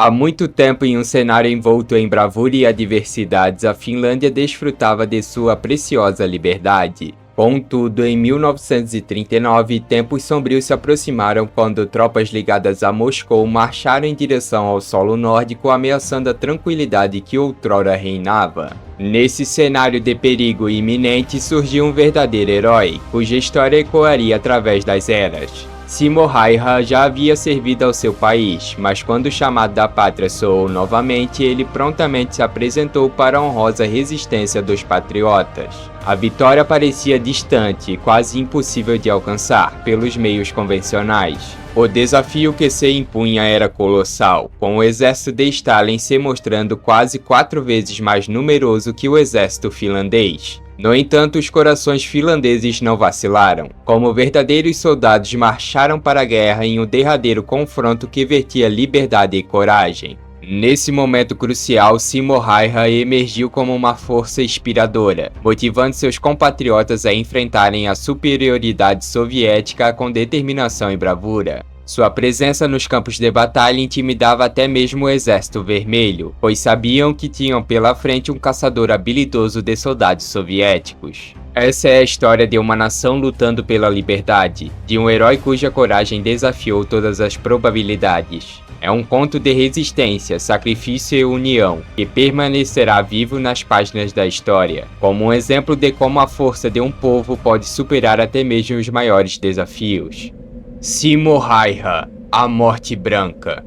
Há muito tempo, em um cenário envolto em bravura e adversidades, a Finlândia desfrutava de sua preciosa liberdade. Contudo, em 1939, tempos sombrios se aproximaram quando tropas ligadas a Moscou marcharam em direção ao solo nórdico, ameaçando a tranquilidade que outrora reinava. Nesse cenário de perigo iminente surgiu um verdadeiro herói, cuja história ecoaria através das eras. Simo Häyhä já havia servido ao seu país, mas quando o chamado da pátria soou novamente, ele prontamente se apresentou para a honrosa resistência dos patriotas. A vitória parecia distante, quase impossível de alcançar pelos meios convencionais. O desafio que se impunha era colossal, com o exército de Stalin se mostrando quase 4 vezes mais numeroso que o exército finlandês. No entanto, os corações finlandeses não vacilaram. Como verdadeiros soldados, marcharam para a guerra em um derradeiro confronto que vertia liberdade e coragem. Nesse momento crucial, Simo Häyhä emergiu como uma força inspiradora, motivando seus compatriotas a enfrentarem a superioridade soviética com determinação e bravura. Sua presença nos campos de batalha intimidava até mesmo o Exército Vermelho, pois sabiam que tinham pela frente um caçador habilidoso de soldados soviéticos. Essa é a história de uma nação lutando pela liberdade, de um herói cuja coragem desafiou todas as probabilidades. É um conto de resistência, sacrifício e união, que permanecerá vivo nas páginas da história, como um exemplo de como a força de um povo pode superar até mesmo os maiores desafios. Simo Häyhä, a Morte Branca.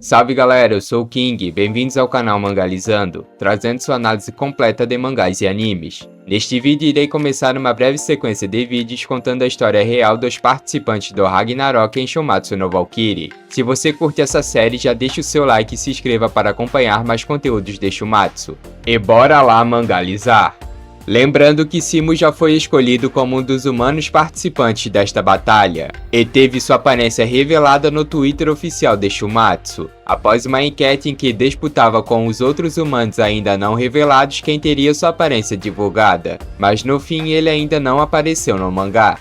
Salve galera, eu sou o King, bem-vindos ao canal Mangalizando, trazendo sua análise completa de mangás e animes. Neste vídeo irei começar uma breve sequência de vídeos contando a história real dos participantes do Ragnarok em Shumatsu no Valkyrie. Se você curte essa série, já deixa o seu like e se inscreva para acompanhar mais conteúdos de Shumatsu. E bora lá mangalizar! Lembrando que Simo já foi escolhido como um dos humanos participantes desta batalha, e teve sua aparência revelada no Twitter oficial de Shumatsu, após uma enquete em que disputava com os outros humanos ainda não revelados quem teria sua aparência divulgada, mas no fim ele ainda não apareceu no mangá.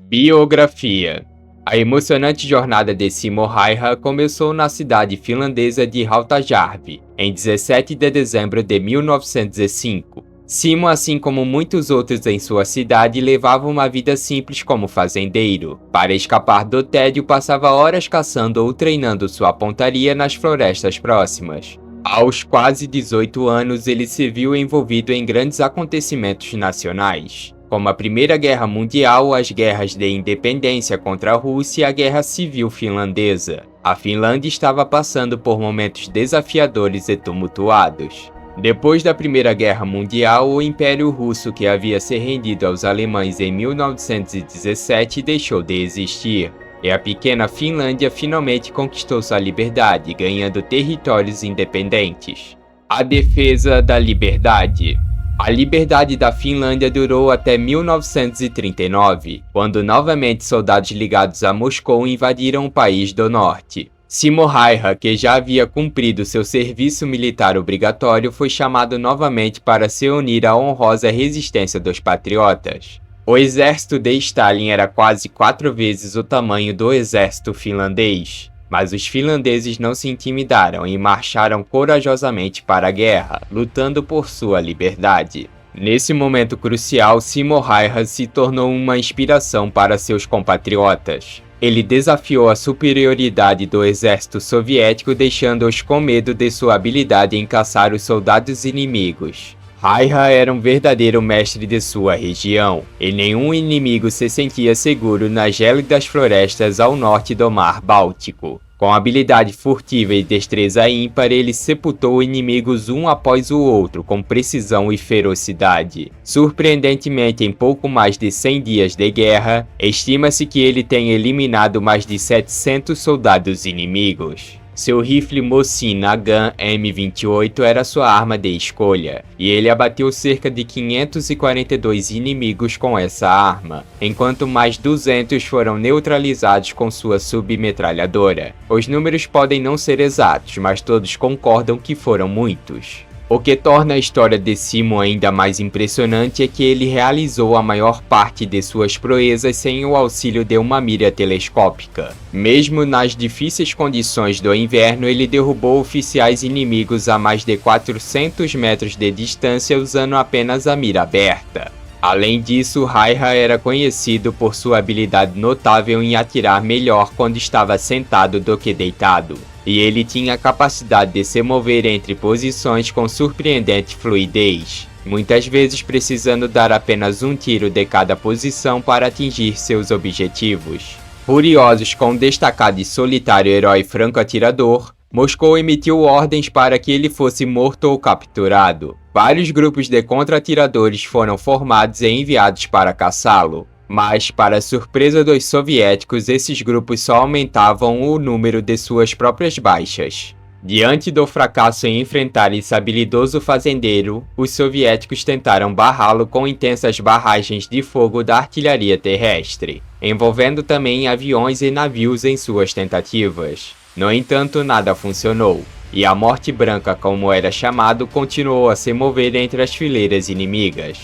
Biografia. A emocionante jornada de Simo Häyhä começou na cidade finlandesa de Hautajärvi, em 17 de dezembro de 1905. Simo, assim como muitos outros em sua cidade, levava uma vida simples como fazendeiro. Para escapar do tédio, passava horas caçando ou treinando sua pontaria nas florestas próximas. Aos quase 18 anos, ele se viu envolvido em grandes acontecimentos nacionais, como a Primeira Guerra Mundial, as guerras de independência contra a Rússia e a Guerra Civil Finlandesa. A Finlândia estava passando por momentos desafiadores e tumultuados. Depois da Primeira Guerra Mundial, o Império Russo, que havia se rendido aos alemães em 1917, deixou de existir, e a pequena Finlândia finalmente conquistou sua liberdade, ganhando territórios independentes. A defesa da liberdade. A liberdade da Finlândia durou até 1939, quando novamente soldados ligados a Moscou invadiram o país do norte. Simo Häyhä, que já havia cumprido seu serviço militar obrigatório, foi chamado novamente para se unir à honrosa resistência dos patriotas. O exército de Stalin era quase 4 vezes o tamanho do exército finlandês, mas os finlandeses não se intimidaram e marcharam corajosamente para a guerra, lutando por sua liberdade. Nesse momento crucial, Simo Häyhä se tornou uma inspiração para seus compatriotas. Ele desafiou a superioridade do exército soviético, deixando-os com medo de sua habilidade em caçar os soldados inimigos. Häyhä era um verdadeiro mestre de sua região, e nenhum inimigo se sentia seguro nas gélidas florestas ao norte do Mar Báltico. Com habilidade furtiva e destreza ímpar, ele sepultou inimigos um após o outro com precisão e ferocidade. Surpreendentemente, em pouco mais de 100 dias de guerra, estima-se que ele tenha eliminado mais de 700 soldados inimigos. Seu rifle Mosin Nagant M28 era sua arma de escolha, e ele abateu cerca de 542 inimigos com essa arma, enquanto mais 200 foram neutralizados com sua submetralhadora. Os números podem não ser exatos, mas todos concordam que foram muitos. O que torna a história de Simo ainda mais impressionante é que ele realizou a maior parte de suas proezas sem o auxílio de uma mira telescópica. Mesmo nas difíceis condições do inverno, ele derrubou oficiais inimigos a mais de 400 metros de distância usando apenas a mira aberta. Além disso, Raiha era conhecido por sua habilidade notável em atirar melhor quando estava sentado do que deitado, e ele tinha a capacidade de se mover entre posições com surpreendente fluidez, muitas vezes precisando dar apenas um tiro de cada posição para atingir seus objetivos. Furiosos com o destacado e solitário herói franco-atirador, Moscou emitiu ordens para que ele fosse morto ou capturado. Vários grupos de contra-atiradores foram formados e enviados para caçá-lo, mas, para surpresa dos soviéticos, esses grupos só aumentavam o número de suas próprias baixas. Diante do fracasso em enfrentar esse habilidoso fazendeiro, os soviéticos tentaram barrá-lo com intensas barragens de fogo da artilharia terrestre, envolvendo também aviões e navios em suas tentativas. No entanto, nada funcionou, e a Morte Branca, como era chamado, continuou a se mover entre as fileiras inimigas.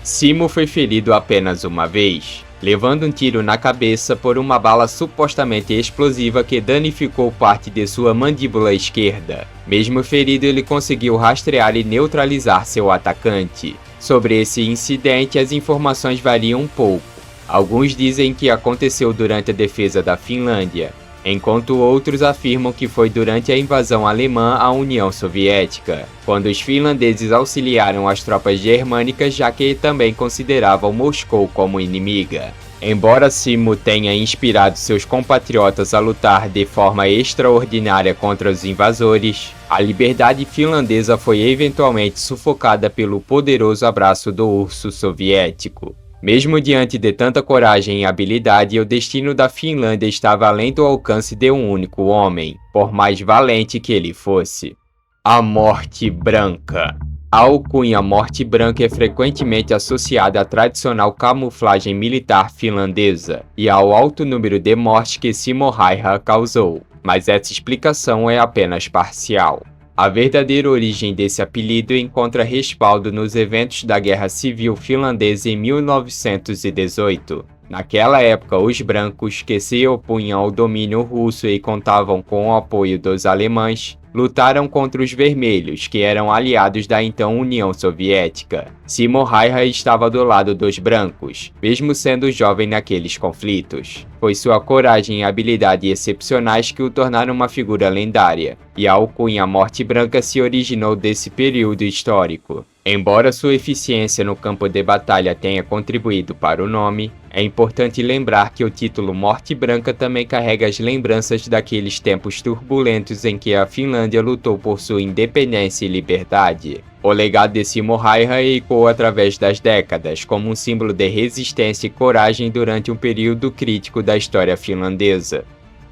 Simo foi ferido apenas uma vez, levando um tiro na cabeça por uma bala supostamente explosiva que danificou parte de sua mandíbula esquerda. Mesmo ferido, ele conseguiu rastrear e neutralizar seu atacante. Sobre esse incidente, as informações variam um pouco. Alguns dizem que aconteceu durante a defesa da Finlândia, enquanto outros afirmam que foi durante a invasão alemã à União Soviética, quando os finlandeses auxiliaram as tropas germânicas, já que também consideravam Moscou como inimiga. Embora Simo tenha inspirado seus compatriotas a lutar de forma extraordinária contra os invasores, a liberdade finlandesa foi eventualmente sufocada pelo poderoso abraço do urso soviético. Mesmo diante de tanta coragem e habilidade, o destino da Finlândia estava além do alcance de um único homem, por mais valente que ele fosse. A Morte Branca. A alcunha Morte Branca é frequentemente associada à tradicional camuflagem militar finlandesa e ao alto número de mortes que Simo Raiha causou, mas essa explicação é apenas parcial. A verdadeira origem desse apelido encontra respaldo nos eventos da Guerra Civil Finlandesa em 1918. Naquela época, os brancos, que se opunham ao domínio russo e contavam com o apoio dos alemães, lutaram contra os vermelhos, que eram aliados da então União Soviética. Simo Raiha estava do lado dos brancos, mesmo sendo jovem naqueles conflitos. Foi sua coragem e habilidade excepcionais que o tornaram uma figura lendária, e a alcunha Morte Branca se originou desse período histórico. Embora sua eficiência no campo de batalha tenha contribuído para o nome, é importante lembrar que o título Morte Branca também carrega as lembranças daqueles tempos turbulentos em que a Finlândia lutou por sua independência e liberdade. O legado de Simo Raiha ecoou através das décadas como um símbolo de resistência e coragem durante um período crítico da história finlandesa.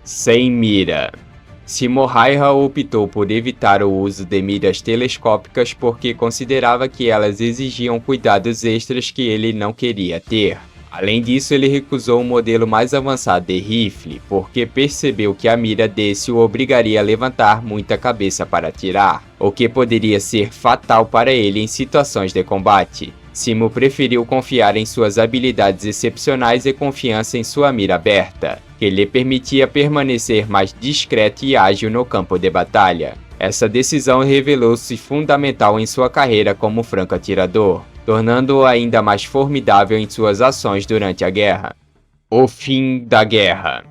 Sem mira. Simo Raiha optou por evitar o uso de miras telescópicas porque considerava que elas exigiam cuidados extras que ele não queria ter. Além disso, ele recusou um modelo mais avançado de rifle, porque percebeu que a mira desse o obrigaria a levantar muita cabeça para atirar, o que poderia ser fatal para ele em situações de combate. Simo preferiu confiar em suas habilidades excepcionais e confiança em sua mira aberta, que lhe permitia permanecer mais discreto e ágil no campo de batalha. Essa decisão revelou-se fundamental em sua carreira como franco-atirador, tornando-o ainda mais formidável em suas ações durante a guerra. O fim da guerra.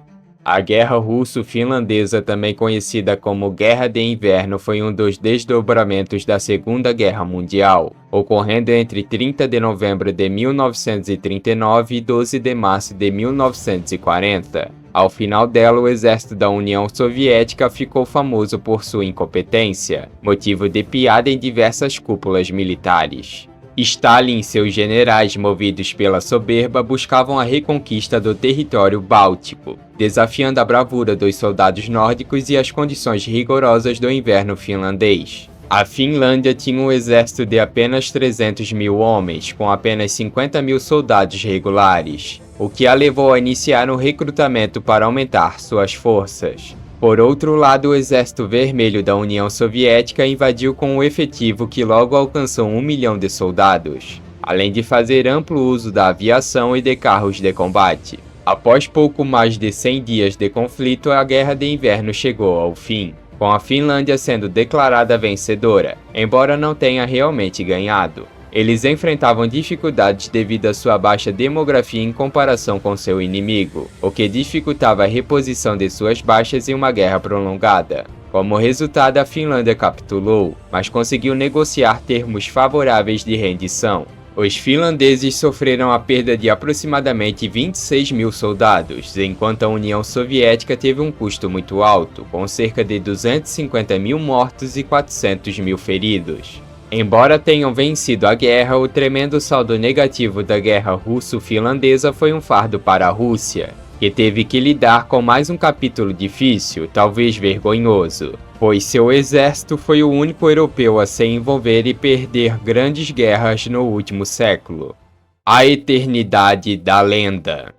A Guerra Russo-Finlandesa, também conhecida como Guerra de Inverno, foi um dos desdobramentos da Segunda Guerra Mundial, ocorrendo entre 30 de novembro de 1939 e 12 de março de 1940. Ao final dela, o exército da União Soviética ficou famoso por sua incompetência, motivo de piada em diversas cúpulas militares. Stalin e seus generais, movidos pela soberba, buscavam a reconquista do território báltico, desafiando a bravura dos soldados nórdicos e as condições rigorosas do inverno finlandês. A Finlândia tinha um exército de apenas 300 mil homens, com apenas 50 mil soldados regulares, o que a levou a iniciar um recrutamento para aumentar suas forças. Por outro lado, o Exército Vermelho da União Soviética invadiu com um efetivo que logo alcançou 1 milhão de soldados, além de fazer amplo uso da aviação e de carros de combate. Após pouco mais de 100 dias de conflito, a Guerra de Inverno chegou ao fim, com a Finlândia sendo declarada vencedora, embora não tenha realmente ganhado. Eles enfrentavam dificuldades devido à sua baixa demografia em comparação com seu inimigo, o que dificultava a reposição de suas baixas em uma guerra prolongada. Como resultado, a Finlândia capitulou, mas conseguiu negociar termos favoráveis de rendição. Os finlandeses sofreram a perda de aproximadamente 26 mil soldados, enquanto a União Soviética teve um custo muito alto, com cerca de 250 mil mortos e 400 mil feridos. Embora tenham vencido a guerra, o tremendo saldo negativo da guerra russo-finlandesa foi um fardo para a Rússia, que teve que lidar com mais um capítulo difícil, talvez vergonhoso, pois seu exército foi o único europeu a se envolver e perder grandes guerras no último século. A eternidade da lenda.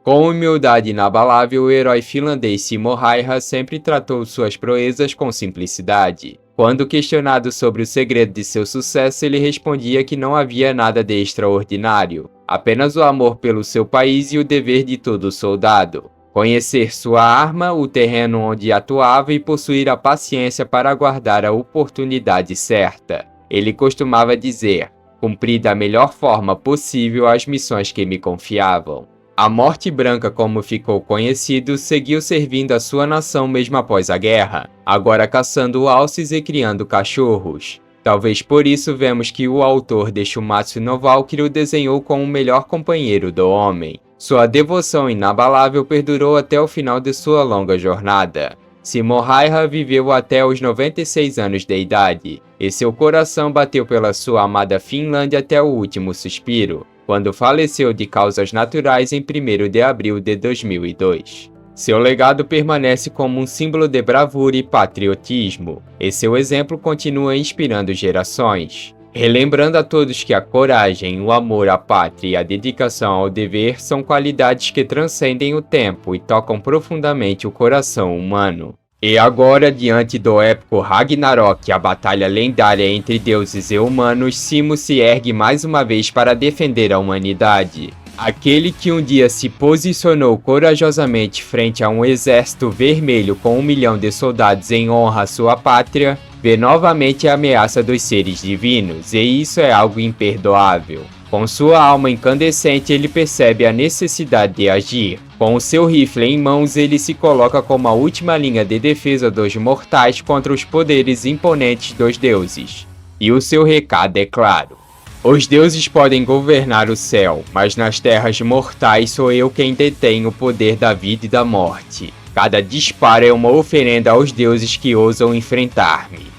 Com humildade inabalável, o herói finlandês Simo Häyhä sempre tratou suas proezas com simplicidade. Quando questionado sobre o segredo de seu sucesso, ele respondia que não havia nada de extraordinário, apenas o amor pelo seu país e o dever de todo soldado. Conhecer sua arma, o terreno onde atuava e possuir a paciência para aguardar a oportunidade certa. Ele costumava dizer: cumpri da melhor forma possível as missões que me confiavam. A Morte Branca, como ficou conhecido, seguiu servindo a sua nação mesmo após a guerra, agora caçando alces e criando cachorros. Talvez por isso vemos que o autor de Shumatsu no Valkyrie o desenhou como o melhor companheiro do homem. Sua devoção inabalável perdurou até o final de sua longa jornada. Simo Häyhä viveu até os 96 anos de idade, e seu coração bateu pela sua amada Finlândia até o último suspiro, quando faleceu de causas naturais em 1º de abril de 2002. Seu legado permanece como um símbolo de bravura e patriotismo, e seu exemplo continua inspirando gerações, relembrando a todos que a coragem, o amor à pátria e a dedicação ao dever são qualidades que transcendem o tempo e tocam profundamente o coração humano. E agora, diante do épico Ragnarok, a batalha lendária entre deuses e humanos, Simo se ergue mais uma vez para defender a humanidade. Aquele que um dia se posicionou corajosamente frente a um exército vermelho com 1 milhão de soldados em honra à sua pátria, vê novamente a ameaça dos seres divinos, e isso é algo imperdoável. Com sua alma incandescente, ele percebe a necessidade de agir. Com o seu rifle em mãos, ele se coloca como a última linha de defesa dos mortais contra os poderes imponentes dos deuses. E o seu recado é claro: os deuses podem governar o céu, mas nas terras mortais sou eu quem detém o poder da vida e da morte. Cada disparo é uma oferenda aos deuses que ousam enfrentar-me.